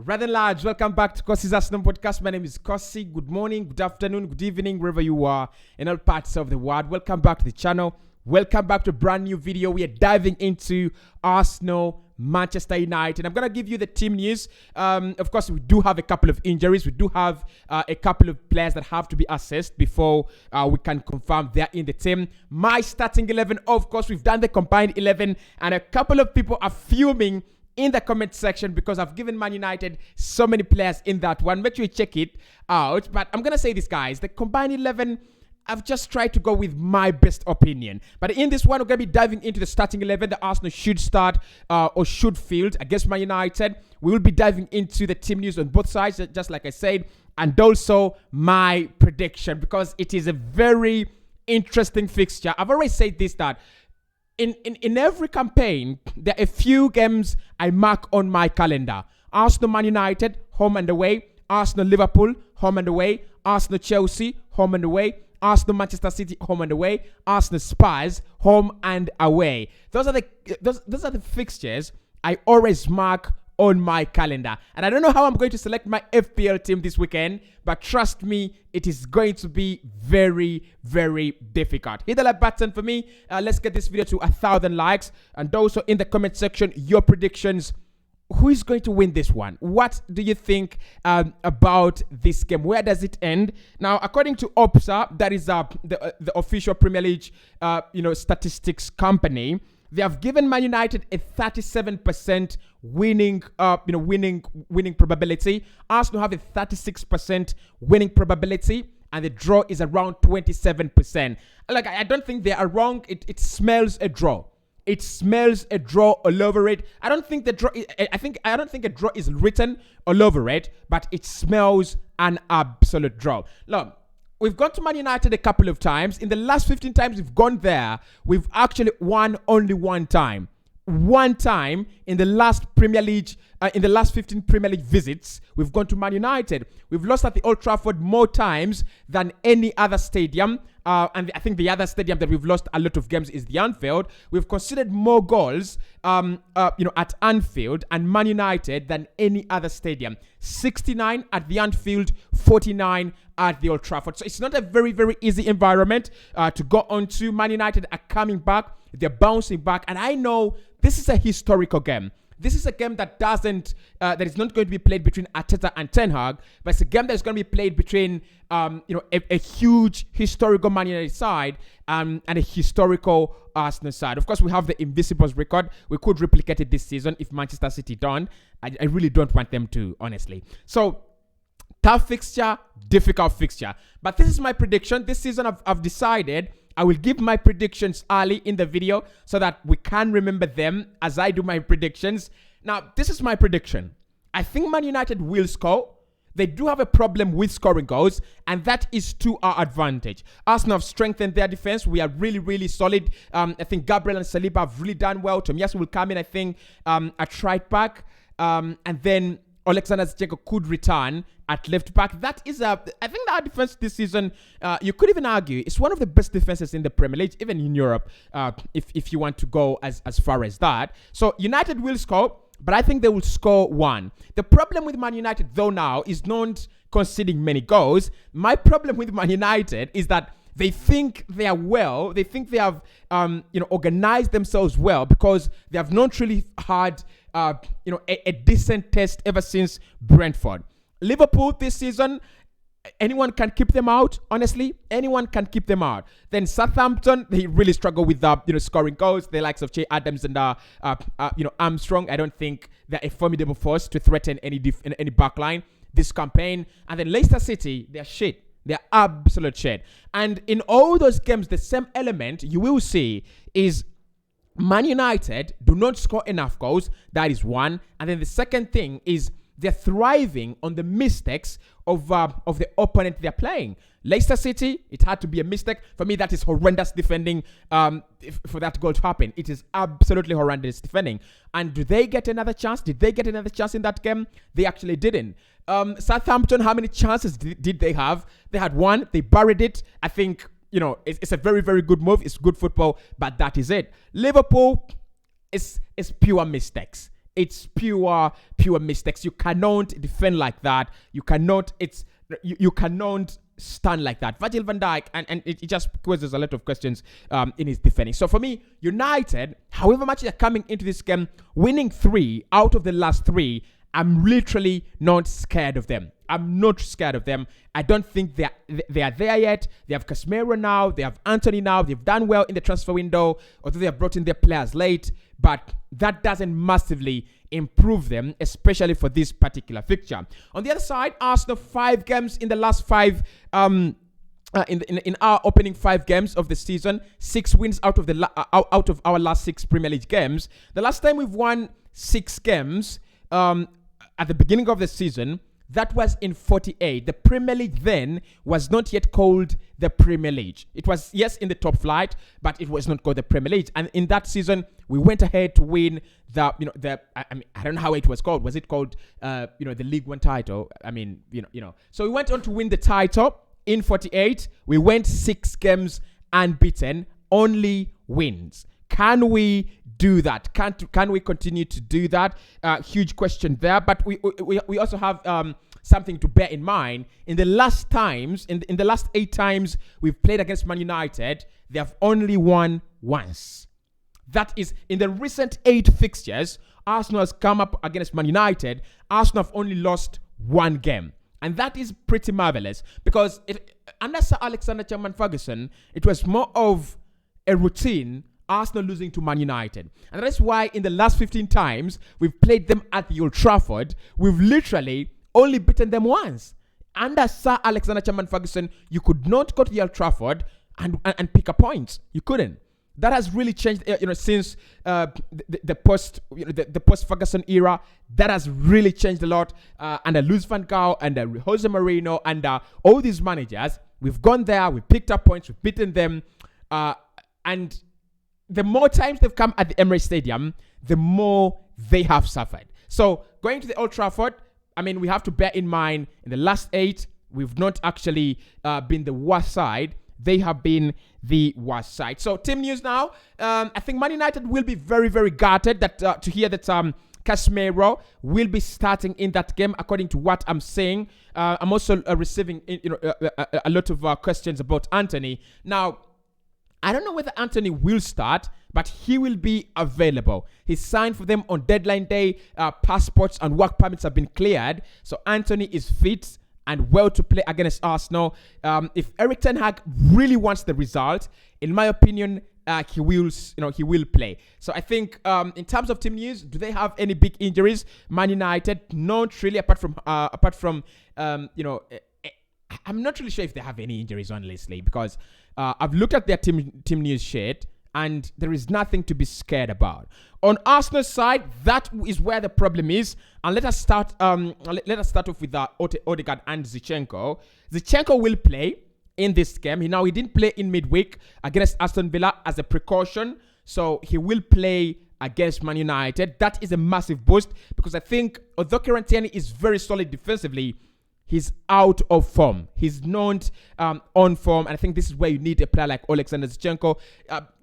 Rather large, welcome back to Kossi's Arsenal podcast. My name is Kossi. Good morning, good afternoon, good evening, wherever you are in all parts of the world. Welcome back to the channel. Welcome back to a brand new video. We are diving into Arsenal, Manchester United. I'm going to give you the team news. Of course, we do have a couple of injuries. We do have a couple of players that have to be assessed before we can confirm they're in the team. My starting 11, of course, we've done the combined 11, and a couple of people are fuming in the comment section because I've given Man United so many players in that one. Make sure you check it out. But I'm going to say this, guys. The combined 11, I've just tried to go with my best opinion. But in this one, we're going to be diving into the starting 11 that Arsenal should start or should field against Man United. We will be diving into the team news on both sides, just like I said, and also my prediction, because it is a very interesting fixture. I've already said this, that in every campaign, there are a few games I mark on my calendar. Arsenal, Man United, home and away. Arsenal, Liverpool, home and away. Arsenal, Chelsea, home and away. Arsenal, Manchester City, home and away. Arsenal, Spurs, home and away. Those are the fixtures I always mark on my calendar. And I don't know how I'm going to select my FPL team this weekend, but trust me, it is going to be very, very difficult. Hit the like button for me. Let's get this video to 1,000 likes. And also in the comment section, your predictions. Who is going to win this one? What do you think about this game? Where does it end? Now, according to Opsa, that is the official Premier League statistics company, they have given Man United a 37% winning probability. Arsenal have a 36% winning probability, and the draw is around 27%. Like, I don't think they are wrong. It smells a draw. It smells a draw all over it. I don't think a draw is written all over it, but it smells an absolute draw. Look, we've gone to Man United a couple of times. In the last 15 times we've gone there, we've actually won only one time. One time in the last Premier League, in the last 15 Premier League visits, we've gone to Man United. We've lost at the Old Trafford more times than any other stadium. And I think the other stadium that we've lost a lot of games is the Anfield. We've conceded more goals, at Anfield and Man United than any other stadium. 69 at the Anfield, 49 at the Old Trafford. So it's not a very, very easy environment to go on to. Man United are coming back. They're bouncing back. And I know this is a historical game. This is a game that that is not going to be played between Arteta and Ten Hag, but it's a game that is going to be played between, a huge historical Man United side and a historical Arsenal side. Of course, we have the Invisibles record. We could replicate it this season if Manchester City don't. I really don't want them to, honestly. So, tough fixture, difficult fixture. But this is my prediction. This season, I've decided I will give my predictions early in the video so that we can remember them as I do my predictions. Now, this is my prediction. I think Man United will score. They do have a problem with scoring goals, and that is to our advantage. Arsenal have strengthened their defense. We are really, really solid. I think Gabriel and Saliba have really done well. Tomiyasu will come in, I think, at right back. And then Alexander Zinchenko could return at left back. That is I think our defense this season, you could even argue, it's one of the best defenses in the Premier League, even in Europe, if you want to go as far as that. So United will score, but I think they will score one. The problem with Man United, though, now is not conceding many goals. My problem with Man United is that they think they are well. They think they have, organized themselves well because they have not really had, a decent test ever since Brentford. Liverpool this season, anyone can keep them out. Honestly, anyone can keep them out. Then Southampton, they really struggle with scoring goals. The likes of Che Adams and Armstrong. I don't think they're a formidable force to threaten any backline this campaign. And then Leicester City, they're shit. They're absolute shit. And in all those games, the same element you will see is Man United do not score enough goals. That is one. And then the second thing is they're thriving on the mistakes of the opponent they're playing. Leicester City, it had to be a mistake. For me, that is horrendous defending for that goal to happen. It is absolutely horrendous defending. And do they get another chance? Did they get another chance in that game? They actually didn't. Southampton, how many chances did they have? They had one. They buried it. I think, it's a very, very good move. It's good football, but that is it. Liverpool is pure mistakes. It's pure mistakes. You cannot defend like that. You cannot stand like that. Virgil van Dijk, and it just poses a lot of questions in his defending. So for me, United, however much they're coming into this game, winning 3 out of the last 3, I'm literally not scared of them. I'm not scared of them. I don't think they are there yet. They have Casemiro now. They have Anthony now. They've done well in the transfer window, although they have brought in their players late. But that doesn't massively improve them, especially for this particular fixture. On the other side, Arsenal 5 games in the last 5. In our opening 5 games of the season, 6 wins out of our last 6 Premier League games. The last time we've won 6 games at the beginning of the season, that was in 48. The Premier League then was not yet called the Premier League. It was, yes, in the top flight, but it was not called the Premier League. And in that season, we went ahead to win I don't know how it was called. Was it called, the League One title? So we went on to win the title in 48. We went 6 games unbeaten, only wins. Can we do that? Can we continue to do that? Huge question there. But we also have something to bear in mind. In the last 8 times we've played against Man United, they have only won once. That is, in the recent 8 fixtures, Arsenal has come up against Man United. Arsenal have only lost 1 game. And that is pretty marvelous, because under Sir Alexander Ferguson, it was more of a routine, Arsenal losing to Man United. And that's why in the last 15 times we've played them at the Old Trafford, we've literally only beaten them once. Under Sir Alexander Ferguson, you could not go to the Old Trafford and pick a point. You couldn't. That has really changed, since the post Ferguson era. That has really changed a lot. Under Luis van Gaal, under Jose Mourinho, under all these managers, we've gone there, we've picked up points, we've beaten them, and the more times they've come at the Emirates Stadium, the more they have suffered. So going to the Old Trafford, we have to bear in mind, in the last 8, we've not actually been the worst side. They have been the worst side. So team news now. I think Man United will be very, very gutted to hear that Casemiro will be starting in that game, according to what I'm saying. I'm also receiving a lot of questions about Anthony. Now, I don't know whether Anthony will start, but he will be available. He signed for them on deadline day. Passports and work permits have been cleared. So Anthony is fit and well to play against Arsenal. If Erik ten Hag really wants the result, in my opinion, he will play. So I think in terms of team news, do they have any big injuries? Man United, not really. Apart from I'm not really sure if they have any injuries, honestly, because I've looked at their team news sheet and there is nothing to be scared about. On Arsenal's side, that is where the problem is. And let us start off with Odegaard and Zinchenko. Zinchenko will play in this game. He didn't play in midweek against Aston Villa as a precaution, so he will play against Man United. That is a massive boost, because I think although Quarantini is very solid defensively, he's out of form. He's not on form. And I think this is where you need a player like Alexander Zinchenko.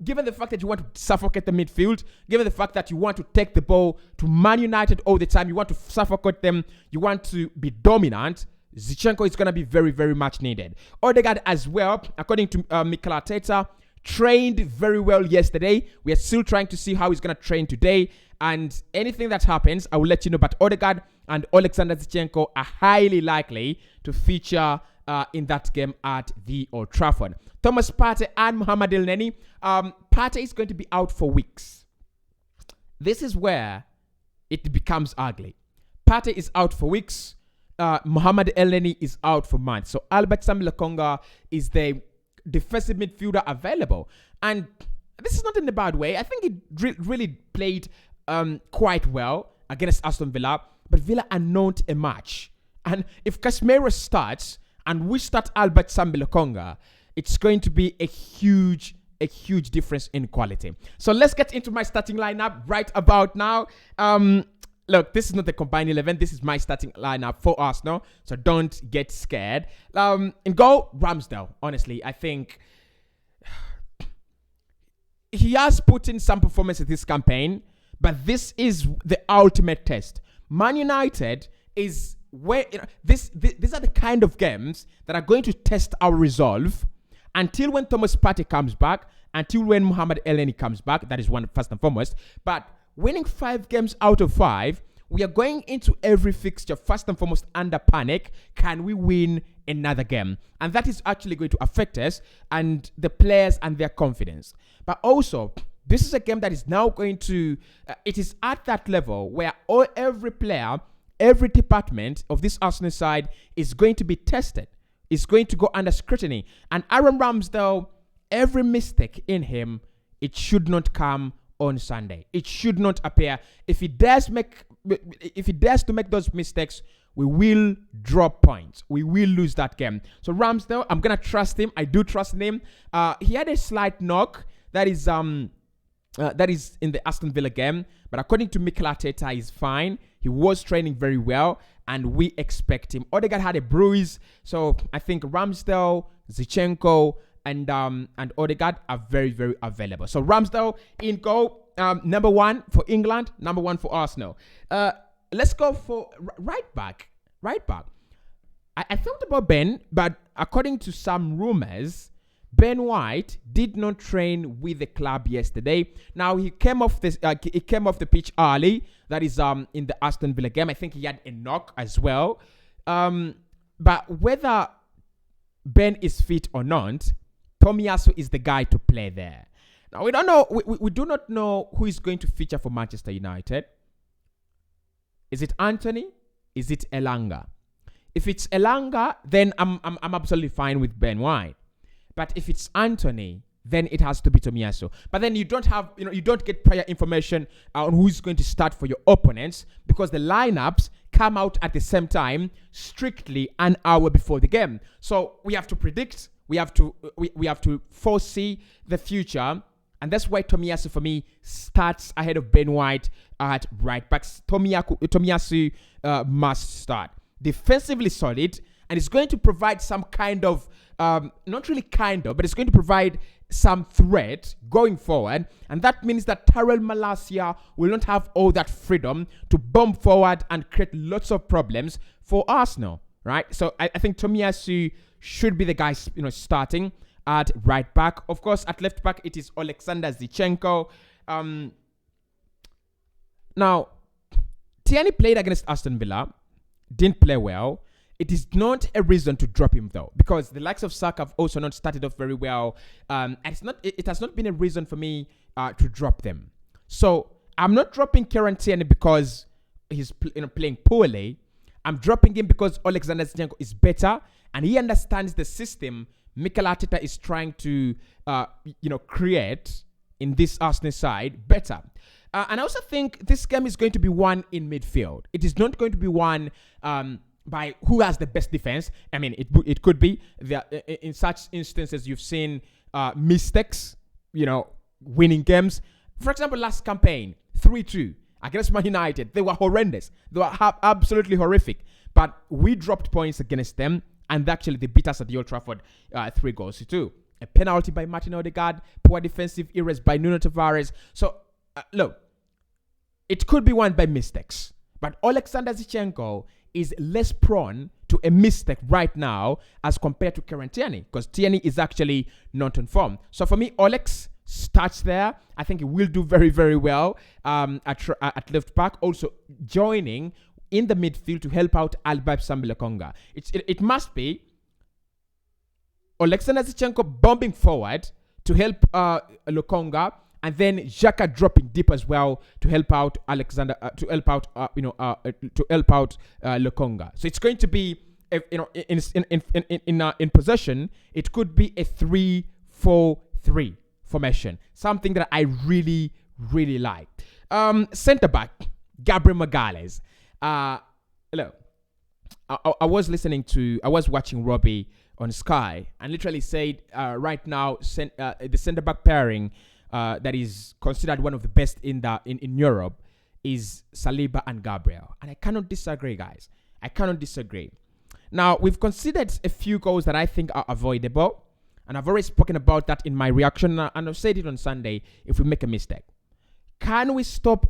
Given the fact that you want to suffocate the midfield, given the fact that you want to take the ball to Man United all the time, you want to suffocate them, you want to be dominant, Zinchenko is going to be very, very much needed. Odegaard as well, according to Mikel Arteta, trained very well yesterday. We are still trying to see how he's going to train today. And anything that happens, I will let you know. But Odegaard and Alexander Zinchenko are highly likely to feature in that game at the Old Trafford. Thomas Partey and Mohamed Elneny. Partey is going to be out for weeks. This is where it becomes ugly. Partey is out for weeks. Mohamed Elneny is out for months. So Albert Sambi-Lokonga is the defensive midfielder available. And this is not in a bad way. I think he really played quite well against Aston Villa. But Villa are not a match. And if Casemiro starts and we start Albert Sambi-Lokonga, it's going to be a huge difference in quality. So let's get into my starting lineup right about now. Look, this is not the combined 11. This is my starting lineup for Arsenal. So don't get scared. In goal, Ramsdale. Honestly, I think he has put in some performance in this campaign. But this is the ultimate test. Man United is where these are the kind of games that are going to test our resolve until when Thomas Partey comes back, until when Mohamed Elneny comes back. That is one first and foremost. But winning 5 games out of 5, we are going into every fixture first and foremost under panic. Can we win another game? And that is actually going to affect us and the players and their confidence. But also, this is a game that is now going to, it is at that level where every player, every department of this Arsenal side is going to be tested. Is going to go under scrutiny. And Aaron Ramsdale, every mistake in him, it should not come on Sunday. It should not appear. If he dares to make those mistakes, we will drop points. We will lose that game. So Ramsdale, I'm gonna trust him. I do trust him. He had a slight knock. That is in the Aston Villa game. But according to Mikel Arteta, he's fine. He was training very well, and we expect him. Odegaard had a bruise, so I think Ramsdale, Zinchenko, and Odegaard are very, very available. So Ramsdale in goal, number 1 for England, number 1 for Arsenal. Let's go for right back. I thought about Ben, but according to some rumors, Ben White did not train with the club yesterday. Now he came off the pitch early. That is in the Aston Villa game. I think he had a knock as well. But whether Ben is fit or not, Tomiyasu is the guy to play there. Now we don't know. We do not know who is going to feature for Manchester United. Is it Anthony? Is it Elanga? If it's Elanga, then I'm absolutely fine with Ben White. But if it's Anthony, then it has to be Tomiyasu. But then you don't get prior information on who's going to start for your opponents because the lineups come out at the same time, strictly an hour before the game. So we have to predict, we have to foresee the future, and that's why Tomiyasu for me starts ahead of Ben White at right back. Tomiyasu must start. Defensively solid, and it's going to provide some kind of, not really kind of, but it's going to provide some threat going forward. And that means that Tyrell Malacia will not have all that freedom to bomb forward and create lots of problems for Arsenal, right? So I think Tomiyasu should be the guy, starting at right back. Of course, at left back, it is Alexander Zinchenko. Now, Tierney played against Aston Villa, didn't play well. It is not a reason to drop him though, because the likes of Saka have also not started off very well. And it has not been a reason for me to drop them. So I'm not dropping Kieran Tierney because he's playing poorly. I'm dropping him because Alexander Zinchenko is better and he understands the system Mikel Arteta is trying to create in this Arsenal side better. And I also think this game is going to be won in midfield. It is not going to be won by who has the best defense. I mean, it could be in such instances you've seen mistakes, winning games. For example, last campaign 3-2 against Man United, they were horrendous. They were absolutely horrific. But we dropped points against them, and actually they beat us at the Old Trafford 3-2. A penalty by Martin Odegaard, poor defensive errors by Nuno Tavares. So look, it could be won by mistakes, but Alexander Zinchenko is less prone to a mistake right now as compared to Kieran Tierney, because Tierney is actually not on form. So for me, Alex starts there. I think he will do very, very well at left back, also joining in the midfield to help out Albert Sambi-Lokonga. It must be Alexander Zinchenko bombing forward to help Lokonga, and then Xhaka dropping deep as well to help out Lokonga. So it's going to be, in possession, it could be a 3-4-3 formation, something that I really, really like. Centre back Gabriel Magalhaes. Look, I was watching Robbie on Sky and literally said right now the centre back pairing that is considered one of the best in Europe is Saliba and Gabriel. And I cannot disagree, guys. I cannot disagree. Now, we've considered a few goals that I think are avoidable. And I've already spoken about that in my reaction. And I've said it on Sunday, if we make a mistake. Can we stop?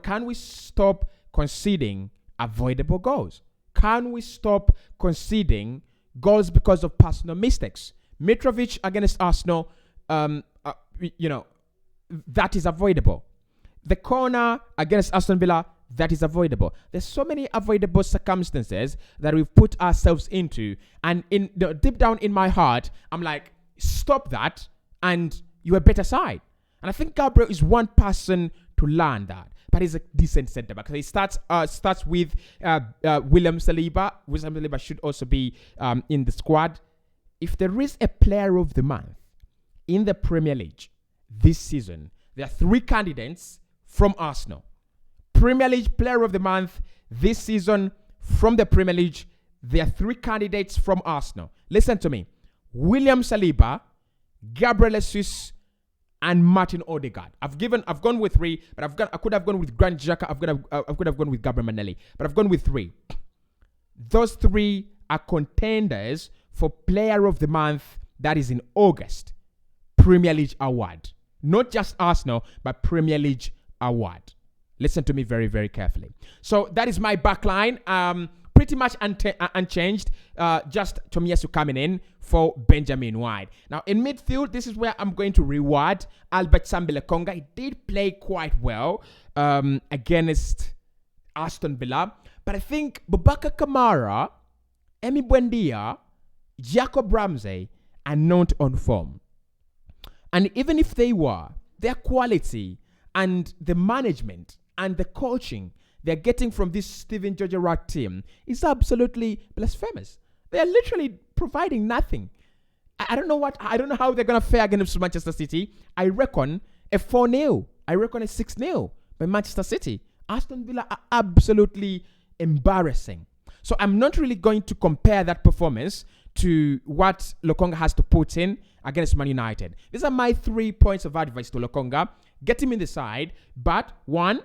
Can we stop conceding avoidable goals? Can we stop conceding goals because of personal mistakes? Mitrovic against Arsenal, that is avoidable. The corner against Aston Villa, that is avoidable. There's so many avoidable circumstances that we've put ourselves into, and deep down in my heart, I'm like, stop that, and you're a better side. And I think Gabriel is one person to learn that. But he's a decent centre back. So he starts with William Saliba. William Saliba should also be in the squad. If there is a player of the month in the Premier League this season, there are 3 candidates from Arsenal. Premier League player of the month this season from the Premier League, there are 3 candidates from Arsenal. Listen to me. William Saliba, Gabriel Jesus, and Martin Odegaard. I've gone with 3, but I could have gone with Granit Xhaka. I could have gone with Gabriel Manelli, but I've gone with 3. Those 3 are contenders for Player of the Month that is in August. Premier League award. Not just Arsenal, but Premier League award. Listen to me very, very carefully. So that is my backline. Pretty much unchanged. Just Tomiyasu coming in for Benjamin White. Now in midfield, this is where I'm going to reward Albert Sambi-Lokonga. He did play quite well against Aston Villa. But I think Boubacar Kamara, Emi Buendia, Jacob Ramsey are not on form. And even if they were, their quality and the management and the coaching they're getting from this Steven Gerrard team is absolutely blasphemous. They're literally providing nothing. I don't know how they're going to fare against Manchester City. I reckon a 4-0. I reckon a 6-0 by Manchester City. Aston Villa are absolutely embarrassing. So I'm not really going to compare that performance to what Lokonga has to put in against Man United. These are my 3 points of advice to Lokonga. Get him in the side. But 1,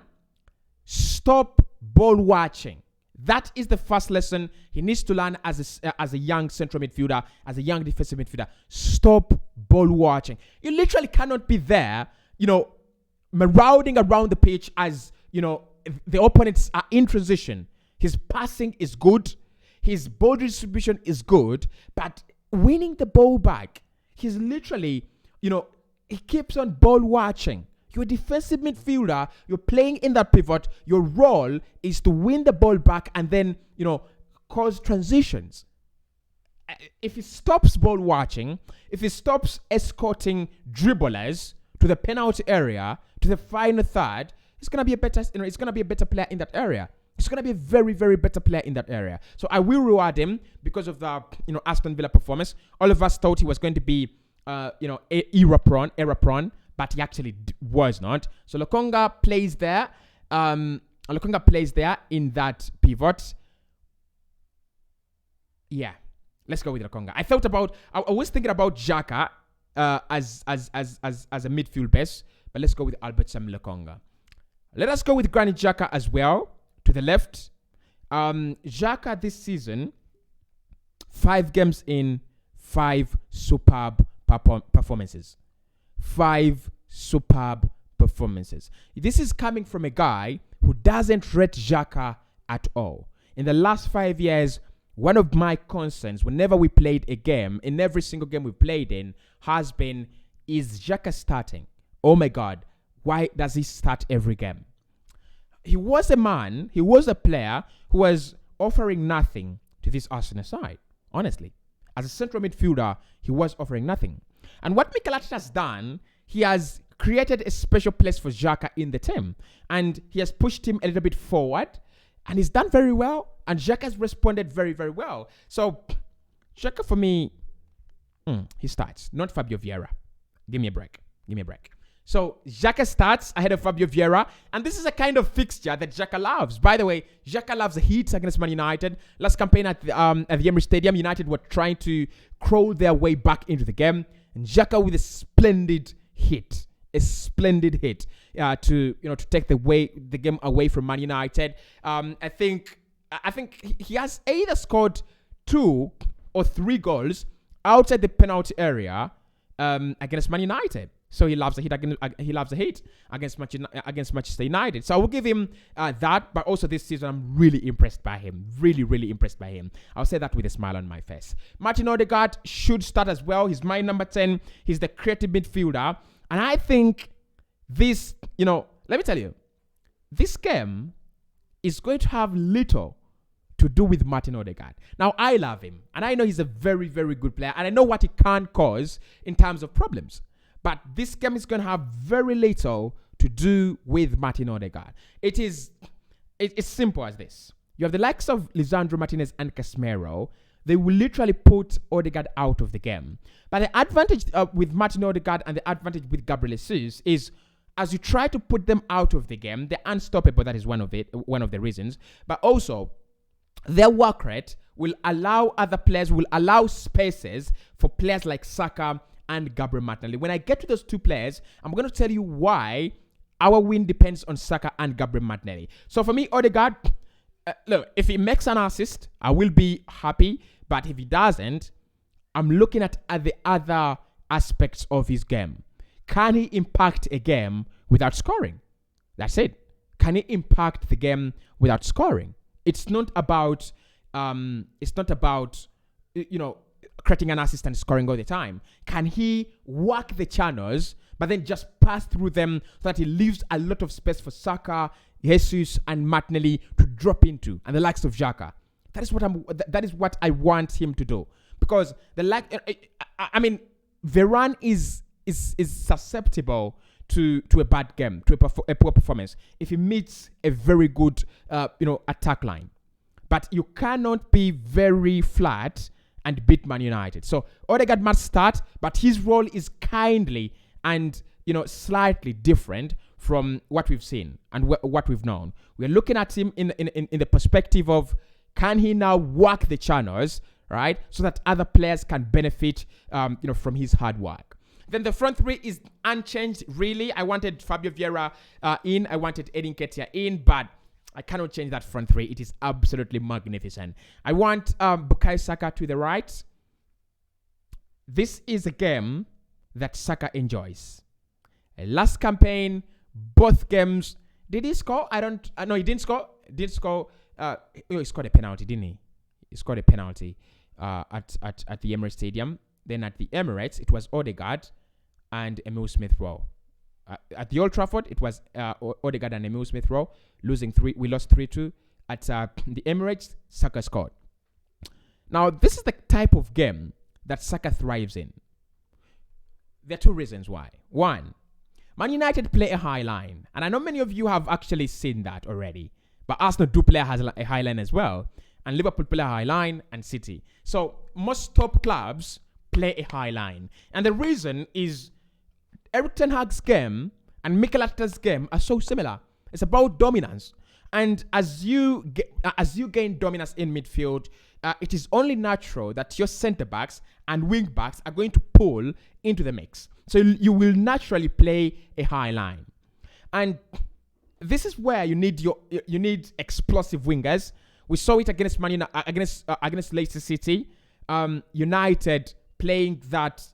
stop ball watching. That is the first lesson he needs to learn as a young central midfielder, as a young defensive midfielder. Stop ball watching. You literally cannot be there, marauding around the pitch as, the opponents are in transition. His passing is good. His ball distribution is good. But winning the ball back, he's literally, he keeps on ball watching. You're a defensive midfielder. You're playing in that pivot. Your role is to win the ball back and then, cause transitions. If he stops ball watching, if he stops escorting dribblers to the penalty area, to the final third, he's gonna be a better, it's gonna be a better player in that area. He's gonna be a very, very better player in that area. So I will reward him because of the, Aston Villa performance. All of us thought he was going to be, error prone. But he actually was not. So Lokonga plays there. Lokonga plays there in that pivot. Yeah, let's go with Lokonga. I was thinking about Xhaka as a midfield base, but let's go with Albert Sambi-Lokonga. Let us go with Granit Xhaka as well to the left. Xhaka this season, 5 games in, 5 superb performances. 5 superb performances. This is coming from a guy who doesn't rate Xhaka at all. In the last 5 years, one of my concerns whenever we played a game, in every single game we played in, has been, is Xhaka starting? Oh my God, why does he start every game? He was a player who was offering nothing to this Arsenal side, honestly. As a central midfielder, he was offering nothing. And what Mikel Arteta has done, he has created a special place for Xhaka in the team. And he has pushed him a little bit forward. And he's done very well. And Xhaka has responded very, very well. So, Xhaka for me, he starts. Not Fabio Vieira. Give me a break. So, Xhaka starts ahead of Fabio Vieira. And this is a kind of fixture that Xhaka loves. By the way, Xhaka loves the heat against Man United. Last campaign at the Emirates Stadium, United were trying to crawl their way back into the game. And Xhaka with a splendid hit to take the game away from Man United. I think he has either scored 2 or 3 goals outside the penalty area against Man United. So he loves a hit against Manchester United. So I will give him that. But also this season, I'm really impressed by him. Really, really impressed by him. I'll say that with a smile on my face. Martin Odegaard should start as well. He's my number 10. He's the creative midfielder. And I think this, let me tell you, this game is going to have little to do with Martin Odegaard. Now, I love him. And I know he's a very, very good player. And I know what he can cause in terms of problems. But this game is going to have very little to do with Martin Odegaard. It's simple as this. You have the likes of Lisandro Martinez and Casemiro. They will literally put Odegaard out of the game. But the advantage with Martin Odegaard and the advantage with Gabriel Jesus is as you try to put them out of the game, they're unstoppable. That is one of the reasons. But also, their work rate will allow other players, will allow spaces for players like Saka and Gabriel Martinelli. When I get to those two players, I'm going to tell you why our win depends on Saka and Gabriel Martinelli. So for me, Odegaard, look, if he makes an assist, I will be happy. But if he doesn't, I'm looking at the other aspects of his game. Can he impact a game without scoring? That's it. Can he impact the game without scoring? It's not about, creating an assist and scoring all the time. Can he work the channels, but then just pass through them so that he leaves a lot of space for Saka, Jesus, and Martinelli to drop into, and the likes of Xhaka? That is what I want him to do, because Varane is susceptible to a bad game, to a poor performance if he meets a very good attack line. But you cannot be very flat and beat Man United. So Odegaard must start, but his role is kindly and slightly different from what we've seen and what we've known. We're looking at him in the perspective of, can he now work the channels, right, so that other players can benefit from his hard work. Then the front three is unchanged, really. I wanted Fabio Vieira in. I wanted Edin Ketia in, but I cannot change that front three. It is absolutely magnificent. I want Bukayo Saka to the right. This is a game that Saka enjoys. Last campaign, both games. Did he score? No, he didn't score. He scored a penalty, didn't he? He scored a penalty at the Emirates Stadium. Then at the Emirates, it was Odegaard and Emile Smith-Rowe. At the Old Trafford, it was Odegaard and Emile Smith-Rowe. We lost 3-2. At the Emirates, Saka scored. Now, this is the type of game that Saka thrives in. There are two reasons why. One, Man United play a high line. And I know many of you have actually seen that already. But Arsenal do play a high line as well. And Liverpool play a high line, and City. So most top clubs play a high line. And the reason is Erik ten Hag's game and Mikel Arteta's game are so similar. It's about dominance. And as you gain dominance in midfield, it is only natural that your centre-backs and wing-backs are going to pull into the mix. So you will naturally play a high line. And this is where you need explosive wingers. We saw it against against Leicester City. United playing that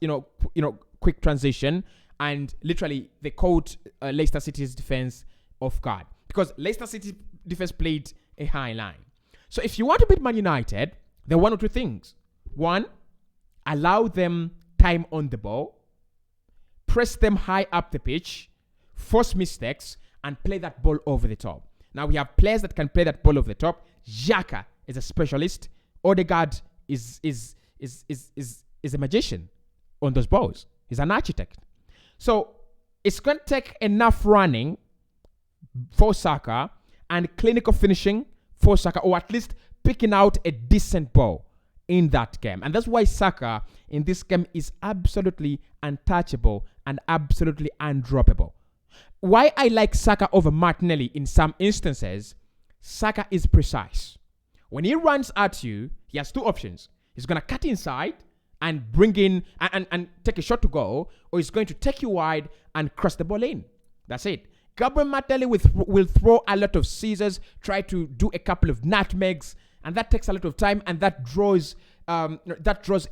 quick transition, and literally they caught Leicester City's defense off guard, because Leicester City defense played a high line. So if you want to beat Man United, there are one or two things. One, allow them time on the ball, press them high up the pitch, force mistakes, and play that ball over the top. Now we have players that can play that ball over the top. Xhaka is a specialist. Odegaard is a magician on those balls. He's an architect. So it's going to take enough running for Saka and clinical finishing for Saka, or at least picking out a decent ball in that game. And that's why Saka in this game is absolutely untouchable and absolutely undroppable. Why I like Saka over Martinelli in some instances, Saka is precise. When he runs at you, he has two options. He's going to cut inside and bring in and take a shot to go, or he's going to take you wide and cross the ball in. That's it. Gabriel Martinelli will throw a lot of scissors, try to do a couple of nutmegs, and that takes a lot of time, and that draws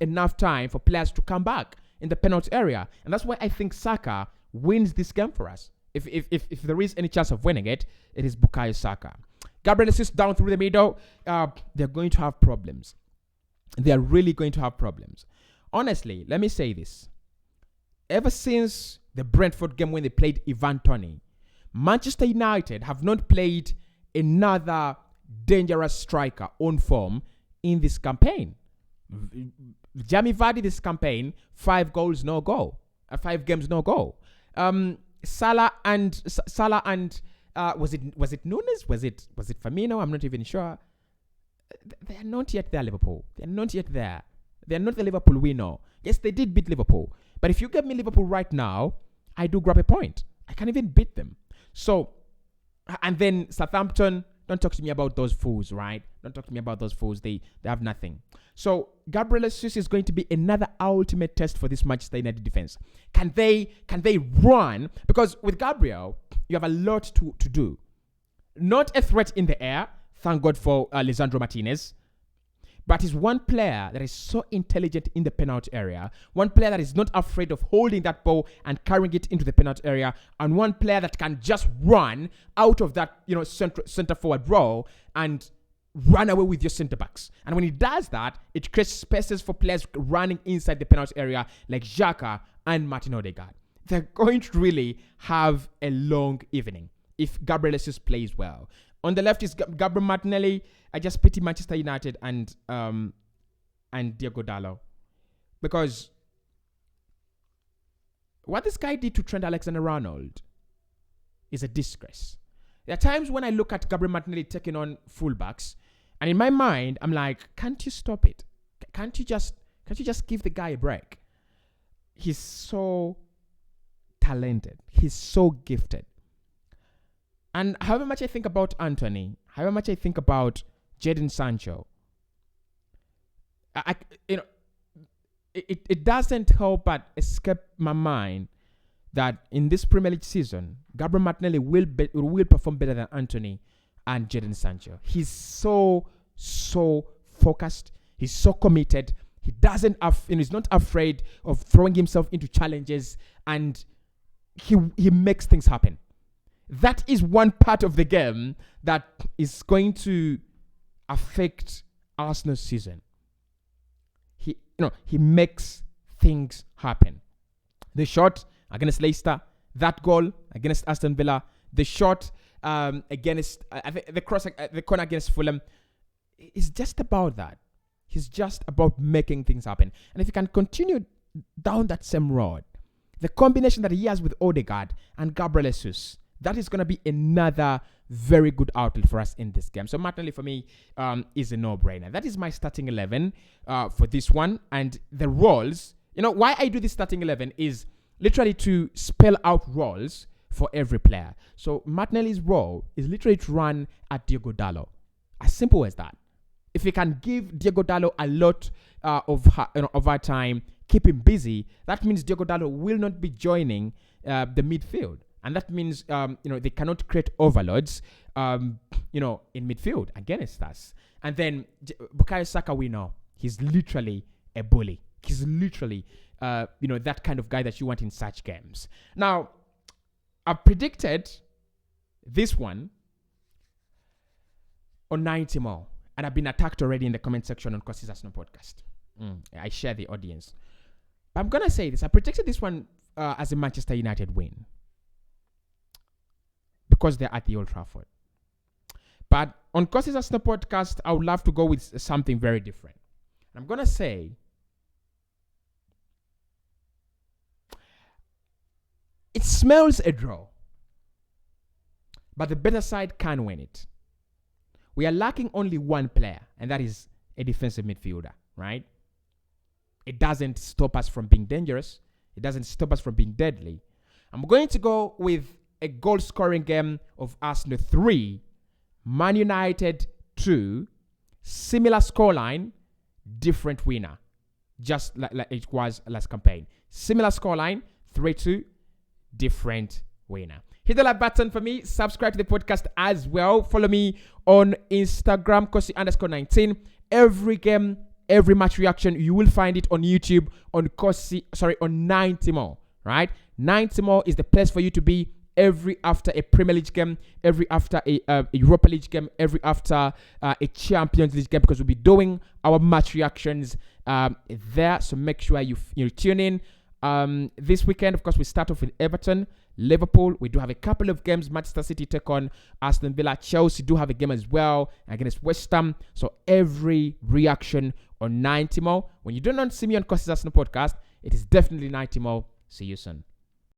enough time for players to come back. in the penalty area. And that's why I think Saka wins this game for us. If there is any chance of winning it, it is Bukayo Saka. Gabriel Jesus down through the middle. They're going to have problems. They are really going to have problems. Honestly, let me say this. Ever since the Brentford game when they played Ivan Toney, Manchester United have not played another dangerous striker on form in this campaign. Jamie Vardy this campaign, 5 goals, no goal. 5 games, no goal. Salah and was it Nunes? Was it Firmino? I'm not even sure. They are not yet there, Liverpool. They are not yet there. They are not the Liverpool we know. Yes, they did beat Liverpool. But if you give me Liverpool right now, I do grab a point. I can't even beat them. So, and then Southampton, don't talk to me about those fools, right? Don't talk to me about those fools. They have nothing. So, Gabriel Jesus is going to be another ultimate test for this Manchester United defense. Can they run? Because with Gabriel, you have a lot to do. Not a threat in the air. Thank God for Lisandro Martinez. But he's one player that is so intelligent in the penalty area. One player that is not afraid of holding that ball and carrying it into the penalty area. And one player that can just run out of that, center forward role and run away with your center backs. And when he does that, it creates spaces for players running inside the penalty area like Saka and Martin Odegaard. They're going to really have a long evening if Gabriel Jesus plays well. On the left is Gabriel Martinelli. I just pity Manchester United and Diogo Dalot. Because what this guy did to Trent Alexander-Arnold is a disgrace. There are times when I look at Gabriel Martinelli taking on fullbacks, and in my mind, I'm like, can't you stop it? Can't you just give the guy a break? He's so talented. He's so gifted. And however much I think about Anthony, however much I think about Jadon Sancho, it doesn't help but escape my mind that in this Premier League season, Gabriel Martinelli will perform better than Anthony and Jadon Sancho. He's so focused. He's so committed. He's not afraid of throwing himself into challenges, and he makes things happen. That is one part of the game that is going to affect Arsenal's season. He makes things happen. The shot against Leicester, that goal against Aston Villa, the shot against the corner against Fulham, is just about that. He's just about making things happen. And if he can continue down that same road, the combination that he has with Odegaard and Gabriel Jesus, that is going to be another very good outlet for us in this game. So Martinelli for me is a no-brainer. That is my starting 11 for this one. And the roles, why I do this starting 11 is literally to spell out roles for every player. So Martinelli's role is literally to run at Diogo Dalot. As simple as that. If we can give Diogo Dalot a lot of our time, keep him busy, that means Diogo Dalot will not be joining the midfield. And that means, they cannot create overloads, in midfield against us. And then Bukayo Saka, we know, he's literally a bully. He's literally, that kind of guy that you want in such games. Now, I've predicted this one on 90 more. And I've been attacked already in the comment section on Courses Arsenal podcast. I share the audience. But I'm going to say this. I predicted this one as a Manchester United win. Because they're at the Old Trafford. But on Courses Arsenal podcast, I would love to go with something very different. I'm going to say it smells a draw. But the better side can win it. We are lacking only one player, and that is a defensive midfielder, right? It doesn't stop us from being dangerous. It doesn't stop us from being deadly. I'm going to go with a goal-scoring game of Arsenal 3, Man United 2, similar scoreline, different winner, just like it was last campaign. Similar scoreline, 3-2, different winner. Hit the like button for me. Subscribe to the podcast as well. Follow me on Instagram, Kosi_19. Every game, every match reaction. You will find it on YouTube on 90 more, right? 90 more is the place for you to be every after a Premier League game, every after a Europa League game, every after a Champions League game, because we'll be doing our match reactions there. So make sure you tune in. This weekend, of course, we start off with Everton, Liverpool. We do have a couple of games. Manchester City take on Aston Villa. Chelsea do have a game as well against West Ham. So every reaction on 90 more. When you do not see me on Costa's Arsenal podcast, it is definitely 90 more. See you soon.